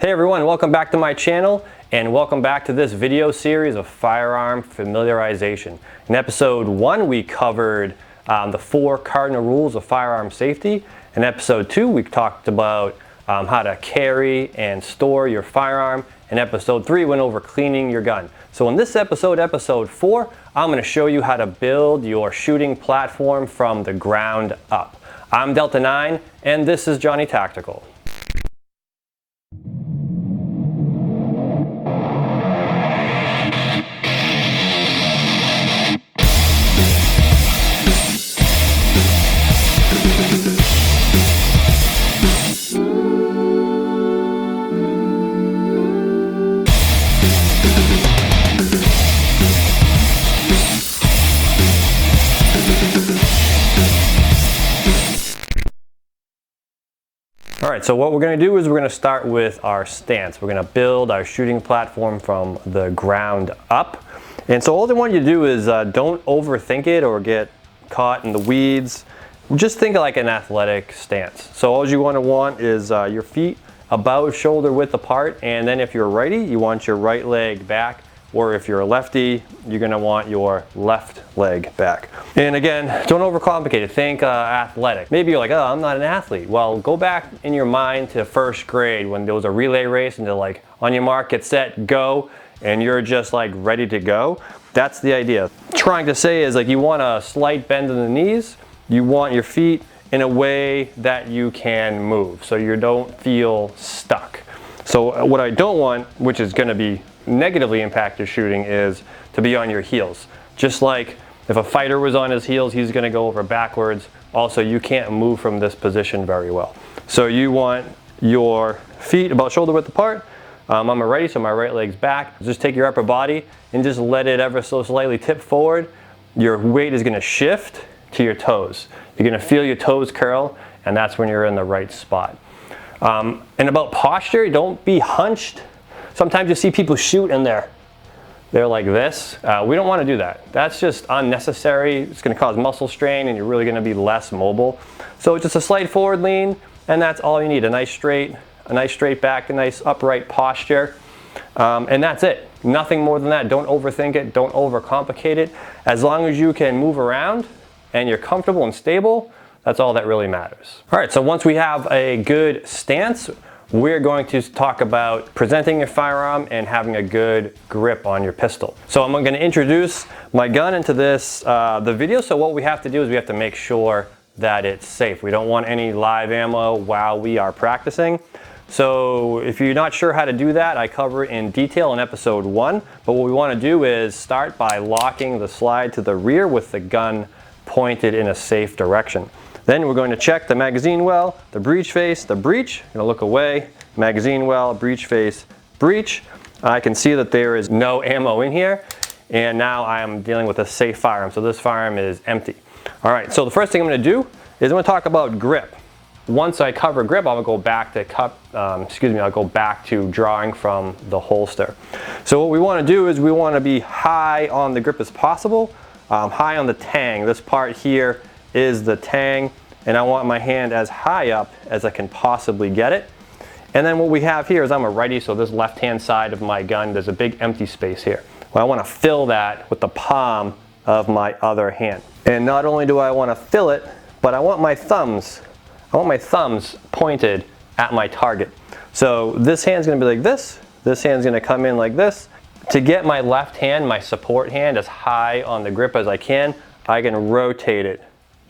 Hey everyone, welcome back to my channel and welcome back to this video series of firearm familiarization. In episode 1 we covered the 4 cardinal rules of firearm safety. In episode 2 we talked about how to carry and store your firearm. In episode 3 we went over cleaning your gun. So in this episode, episode 4, I'm going to show you how to build your shooting platform from the ground up. I'm Delta 9 and this is Johnny Tactical. Alright, so what we're going to do is we're going to start with our stance. We're going to build our shooting platform from the ground up. And so all I want you to do is don't overthink it or get caught in the weeds. Just think of like an athletic stance. So all you want is your feet about shoulder width apart, and then if you're righty, you want your right leg back, or if you're a lefty, you're going to want your left leg back. And again, don't overcomplicate it. Think athletic. Maybe you're like, oh, I'm not an athlete. Well, go back in your mind to first grade when there was a relay race and they're like, on your mark, get set, go, and you're just like ready to go. That's the idea. Trying to say is like you want a slight bend in the knees. You want your feet in a way that you can move so you don't feel stuck. So what I don't want, which is going to be negatively impact your shooting, is to be on your heels. Just like if a fighter was on his heels, he's going to go over backwards. Also, you can't move from this position very well. So you want your feet about shoulder width apart. I'm a righty, so my right leg's back. Just take your upper body and just let it ever so slightly tip forward. Your weight is going to shift to your toes. You're going to feel your toes curl, and that's when you're in the right spot. And about posture, don't be hunched. Sometimes you see people shoot and they're like this. We don't want to do that. That's just unnecessary. It's going to cause muscle strain and you're really going to be less mobile. So just a slight forward lean, and that's all you need. A nice straight back, a nice upright posture. And that's it. Nothing more than that. Don't overthink it. Don't overcomplicate it. As long as you can move around and you're comfortable and stable, that's all that really matters. All right, so once we have a good stance, we're going to talk about presenting your firearm and having a good grip on your pistol. So I'm going to introduce my gun into the video. So what we have to do is we have to make sure that it's safe. We don't want any live ammo while we are practicing. So if you're not sure how to do that, I cover it in detail in episode 1. But what we want to do is start by locking the slide to the rear with the gun pointed in a safe direction. Then we're going to check the magazine well, the breech face, the breech. I'm going to look away, magazine well, breech face, breech. I can see that there is no ammo in here, and now I am dealing with a safe firearm. So this firearm is empty. All right, so the first thing I'm going to do is I'm going to talk about grip. Once I cover grip, I'll go back to I'll go back to drawing from the holster. So what we want to do is we want to be high on the grip as possible, high on the tang. This part here is the tang, and I want my hand as high up as I can possibly get it. And then what we have here is I'm a righty, so this left-hand side of my gun, there's a big empty space here. Well, I want to fill that with the palm of my other hand. And not only do I want to fill it, but I want my thumbs pointed at my target. So this hand's going to be like this hand's going to come in like this. To get my left hand, my support hand, as high on the grip as I can rotate it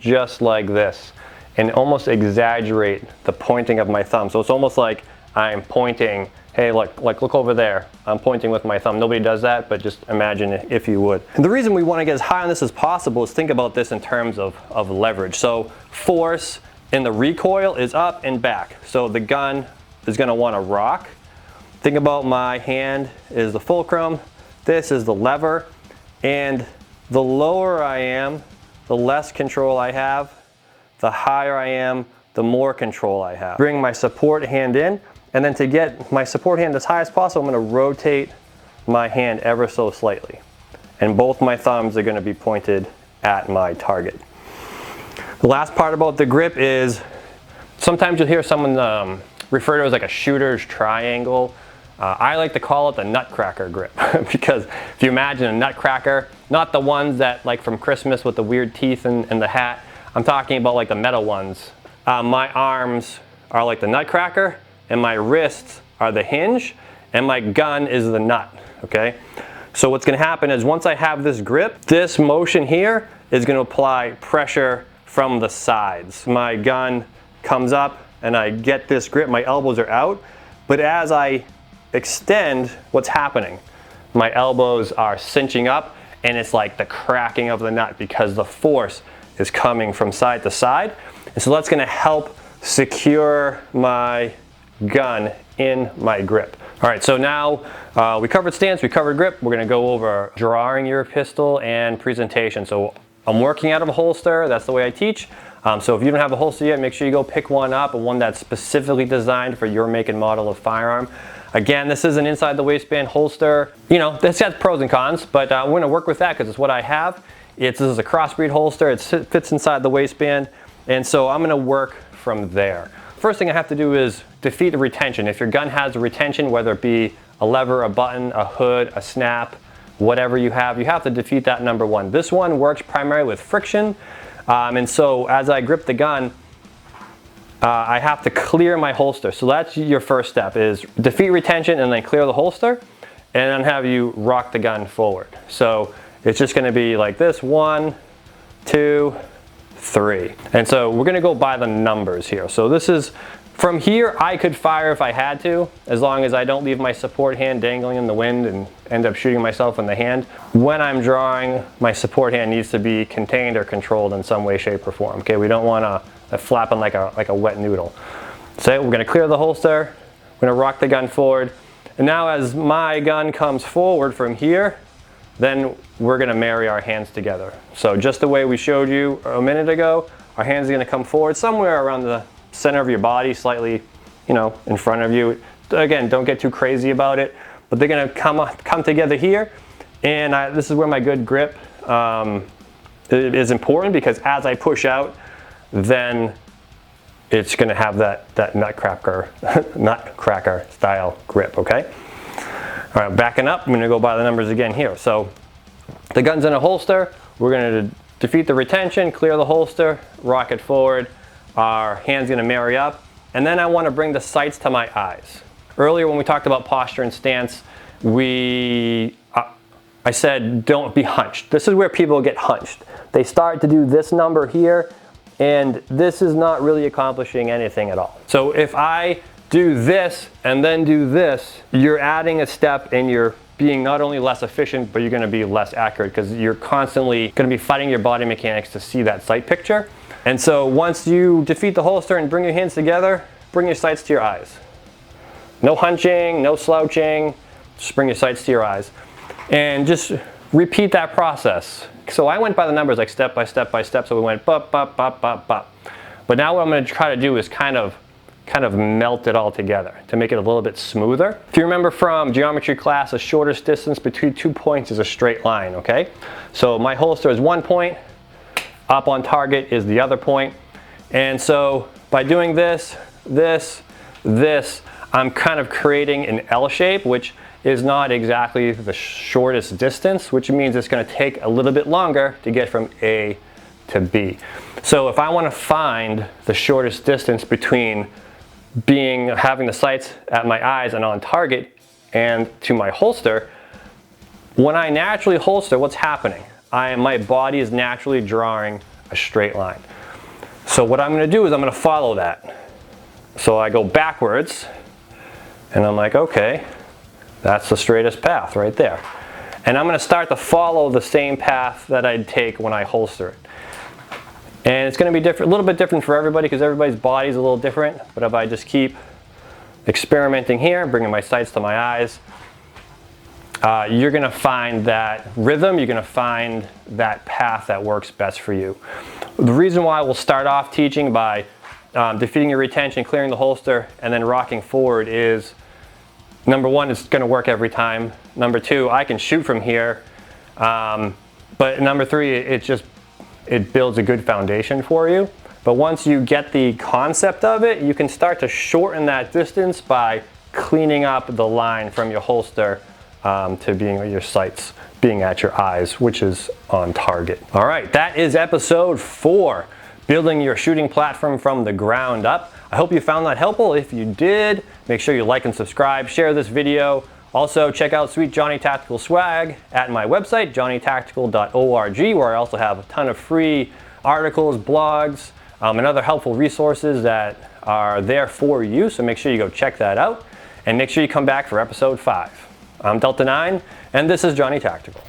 just like this and almost exaggerate the pointing of my thumb. So it's almost like I'm pointing, hey, look over there. I'm pointing with my thumb. Nobody does that, but just imagine it if you would. And the reason we want to get as high on this as possible is think about this in terms of leverage. So force in the recoil is up and back. So the gun is going to want to rock. Think about my hand is the fulcrum. This is the lever. And the lower I am, the less control I have. The higher I am, the more control I have. Bring my support hand in, and then to get my support hand as high as possible, I'm going to rotate my hand ever so slightly. And both my thumbs are going to be pointed at my target. The last part about the grip is sometimes you'll hear someone refer to as like a shooter's triangle. I like to call it the nutcracker grip because if you imagine a nutcracker, not the ones that like from Christmas with the weird teeth and the hat, I'm talking about like the metal ones. My arms are like the nutcracker and my wrists are the hinge and my gun is the nut, okay? So what's gonna happen is once I have this grip, this motion here is gonna apply pressure from the sides. My gun comes up and I get this grip, my elbows are out, but as I extend, what's happening? My elbows are cinching up and it's like the cracking of the nut because the force is coming from side to side. And so that's gonna help secure my gun in my grip. All right, so now we covered stance, we covered grip. We're gonna go over drawing your pistol and presentation. So I'm working out of a holster, that's the way I teach. So if you don't have a holster yet, make sure you go pick one up, and one that's specifically designed for your make and model of firearm. Again, this is an inside the waistband holster. You know, this has pros and cons, but we're gonna work with that because it's what I have. This is a crossbreed holster, it fits inside the waistband, and so I'm gonna work from there. First thing I have to do is defeat the retention. If your gun has a retention, whether it be a lever, a button, a hood, a snap, whatever you have to defeat that number one. This one works primarily with friction, and so as I grip the gun, I have to clear my holster. So that's your first step, is defeat retention and then clear the holster, and then have you rock the gun forward. So it's just gonna be like this, 1, 2, 3. And so we're gonna go by the numbers here. So this is, from here I could fire if I had to, as long as I don't leave my support hand dangling in the wind and end up shooting myself in the hand. When I'm drawing, my support hand needs to be contained or controlled in some way, shape, or form. Okay, we don't want to flapping like a wet noodle. So we're gonna clear the holster, we're gonna rock the gun forward, and now as my gun comes forward from here, then we're gonna marry our hands together. So just the way we showed you a minute ago, our hands are gonna come forward somewhere around the center of your body, slightly, you know, in front of you. Again, don't get too crazy about it, but they're gonna come together here, and this is where my good grip is important, because as I push out, then it's gonna have that nutcracker style grip, okay? All right, backing up, I'm gonna go by the numbers again here. So the gun's in a holster, we're gonna defeat the retention, clear the holster, rock it forward, our hand's gonna marry up, and then I wanna bring the sights to my eyes. Earlier when we talked about posture and stance, I said don't be hunched. This is where people get hunched. They start to do this number here, and this is not really accomplishing anything at all. So if I do this and then do this, you're adding a step and you're being not only less efficient, but you're gonna be less accurate, because you're constantly gonna be fighting your body mechanics to see that sight picture. And so once you defeat the holster and bring your hands together, bring your sights to your eyes. No hunching, no slouching, just bring your sights to your eyes. And just repeat that process. So I went by the numbers, like step by step by step, so we went bop, bop, bop, bop, bop. But now what I'm gonna try to do is kind of melt it all together to make it a little bit smoother. If you remember from geometry class, the shortest distance between 2 points is a straight line, okay? So my holster is 1 point, up on target is the other point. And so by doing this, I'm kind of creating an L shape, which is not exactly the shortest distance, which means it's gonna take a little bit longer to get from A to B. So if I wanna find the shortest distance between having the sights at my eyes and on target and to my holster, when I naturally holster, what's happening? My body is naturally drawing a straight line. So what I'm gonna do is I'm gonna follow that. So I go backwards, and I'm like, okay, that's the straightest path right there. And I'm gonna start to follow the same path that I'd take when I holster it. And it's gonna be different, a little bit different for everybody, because everybody's body is a little different. But if I just keep experimenting here, bringing my sights to my eyes, you're gonna find that rhythm, you're gonna find that path that works best for you. The reason why we'll start off teaching by defeating your retention, clearing the holster, and then rocking forward is, number one, it's gonna work every time. Number two, I can shoot from here. But number three, it builds a good foundation for you. But once you get the concept of it, you can start to shorten that distance by cleaning up the line from your holster to being your sights being at your eyes, which is on target. All right, that is episode 4, building your shooting platform from the ground up. I hope you found that helpful. If you did, make sure you like and subscribe, share this video. Also, check out Sweet Johnny Tactical swag at my website, johnnytactical.org, where I also have a ton of free articles, blogs, and other helpful resources that are there for you. So make sure you go check that out, and make sure you come back for episode 5. I'm Delta 9, and this is Johnny Tactical.